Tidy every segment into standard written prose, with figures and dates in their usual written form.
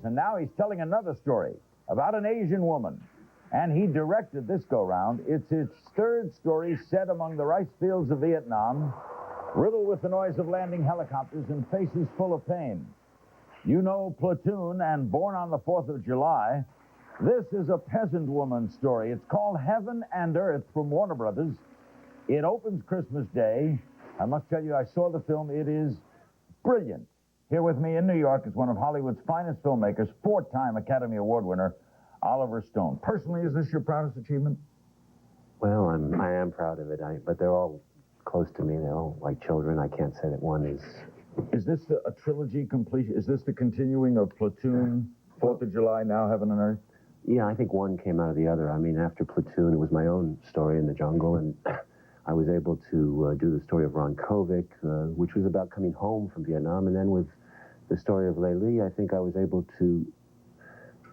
and now he's telling another story about an Asian woman. And he directed this go-round. It's his third story set among the rice fields of Vietnam, riddled with the noise of landing helicopters and faces full of pain. You know Platoon and Born on the 4th of July. This is a peasant woman's story. It's called Heaven and Earth from Warner Brothers. It opens Christmas Day. I must tell you, I saw the film. It is brilliant. Here with me in New York is one of Hollywood's finest filmmakers, 4-time Academy Award winner, Oliver Stone. Personally, is this your proudest achievement? Well, I am proud of it, but they're all close to me. They're all like children. I can't say that one is... Is this a trilogy completion? Is this the continuing of Platoon, 4th of July, now Heaven and Earth? Yeah, I think one came out of the other. I mean, after Platoon, it was my own story in the jungle, and I was able to do the story of Ron Kovic, which was about coming home from Vietnam, and then with the story of Lê Ly, I think I was able to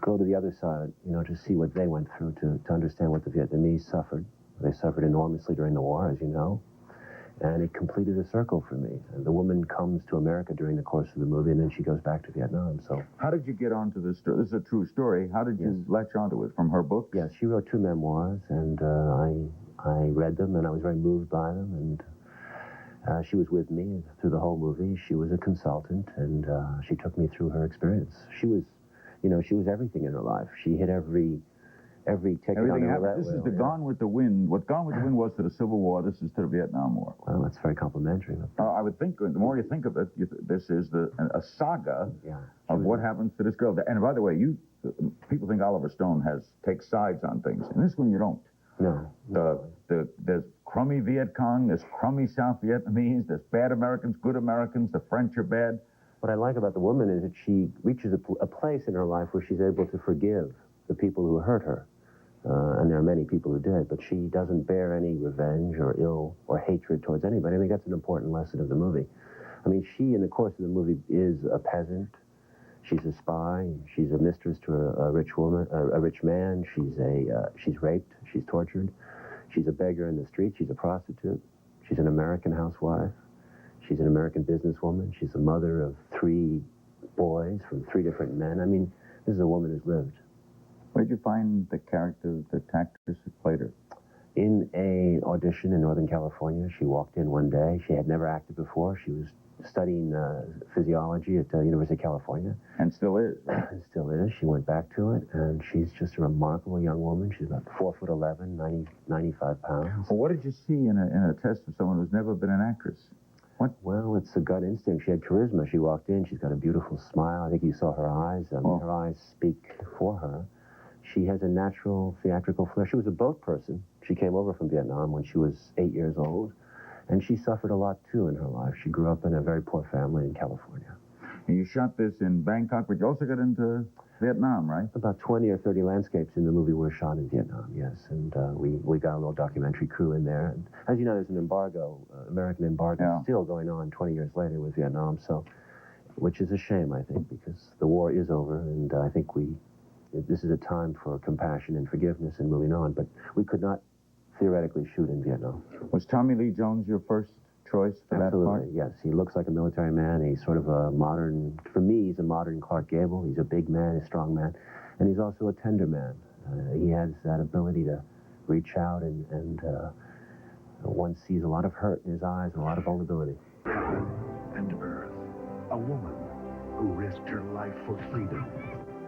go to the other side, to see what they went through, to understand what the Vietnamese suffered. They suffered enormously during the war, as you know, and it completed a circle for me. And the woman comes to America during the course of the movie, and then she goes back to Vietnam. So, how did you get onto this story? This is a true story. How did you latch onto it? From her book? Yes, she wrote 2 memoirs, and I read them, and I was very moved by them, and she was with me through the whole movie. She was a consultant, and she took me through her experience. She was, she was everything in her life. She hit every ticket on the roulette wheel. This is the Gone with the Wind. What Gone with the Wind was to the Civil War, this is to the Vietnam War. Well, that's very complimentary. I would think, the more you think of it, this is a saga of what happens to this girl. And by the way, people think Oliver Stone takes sides on things. In this one, you don't. No. There's crummy Viet Cong, there's crummy South Vietnamese, there's bad Americans, good Americans, the French are bad. What I like about the woman is that she reaches a place in her life where she's able to forgive the people who hurt her. And there are many people who did, but she doesn't bear any revenge or ill or hatred towards anybody. I think that's an important lesson of the movie. I mean, she, in the course of the movie, is a peasant. She's a spy. She's a mistress to a rich woman, a rich man. She's raped. She's tortured. She's a beggar in the street. She's a prostitute. She's an American housewife. She's an American businesswoman. She's the mother of 3 boys from 3 different men. I mean, this is a woman who's lived. Where did you find the character, the actress who played her? In an audition in Northern California. She walked in one day. She had never acted before. She was studying physiology at the University of California. And still is. And still is. She went back to it, and she's just a remarkable young woman. She's about 4'11", 95 pounds. Well, what did you see in a test of someone who's never been an actress? What? Well, it's a gut instinct. She had charisma. She walked in. She's got a beautiful smile. I think you saw her eyes. Her eyes speak for her. She has a natural theatrical flair. She was a boat person. She came over from Vietnam when she was 8 years old, and she suffered a lot, too, in her life. She grew up in a very poor family in California. And you shot this in Bangkok, but you also got into Vietnam, right? About 20 or 30 landscapes in the movie were shot in Vietnam, yes. And we got a little documentary crew in there. And as you know, there's an embargo, American embargo, still going on 20 years later with Vietnam, so, which is a shame, I think, because the war is over, and I think this is a time for compassion and forgiveness and moving on, but we could not theoretically shoot in Vietnam. Was Tommy Lee Jones your first choice for that part? Yes. He looks like a military man. He's sort of a modern, for me, he's a modern Clark Gable. He's a big man, a strong man, and he's also a tender man. He has that ability to reach out, and one sees a lot of hurt in his eyes and a lot of vulnerability. Heaven and Earth. A woman who risked her life for freedom.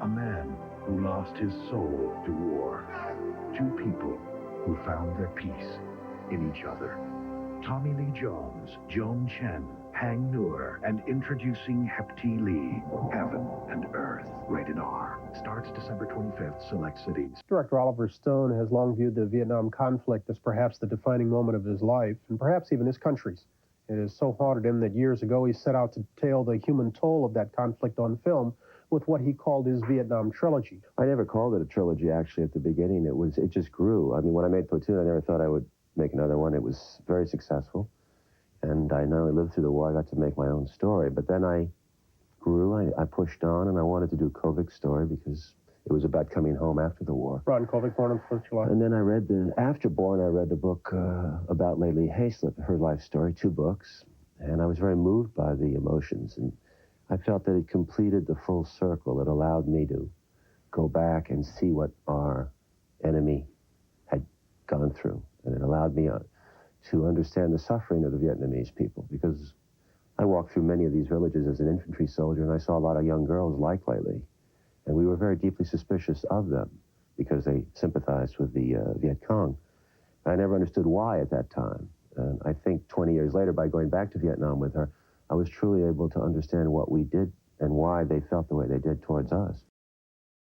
A man who lost his soul to war. 2 people who found their peace in each other. Tommy Lee Jones, Joan Chen, Hang Nur, and introducing Hep T. Lee, Heaven and Earth, rated R. Starts December 25th, select cities. Director Oliver Stone has long viewed the Vietnam conflict as perhaps the defining moment of his life, and perhaps even his country's. It has so haunted him that years ago he set out to tell the human toll of that conflict on film with what he called his Vietnam trilogy. I never called it a trilogy, actually, at the beginning. It just grew. I mean, when I made Platoon, I never thought I would make another one. It was very successful, and I not only lived through the war, I got to make my own story, but then I grew, I pushed on, and I wanted to do Kovic's story because it was about coming home after the war. Ron Kovic, Born on the 4th of July. And then after Born, I read the book about Lê Ly Haslip, her life story, 2 books, and I was very moved by the emotions, and I felt that it completed the full circle. It allowed me to go back and see what our enemy had gone through. And it allowed me to understand the suffering of the Vietnamese people, because I walked through many of these villages as an infantry soldier, and I saw a lot of young girls like Lately. And we were very deeply suspicious of them because they sympathized with the Viet Cong. I never understood why at that time. And I think 20 years later, by going back to Vietnam with her, I was truly able to understand what we did and why they felt the way they did towards us.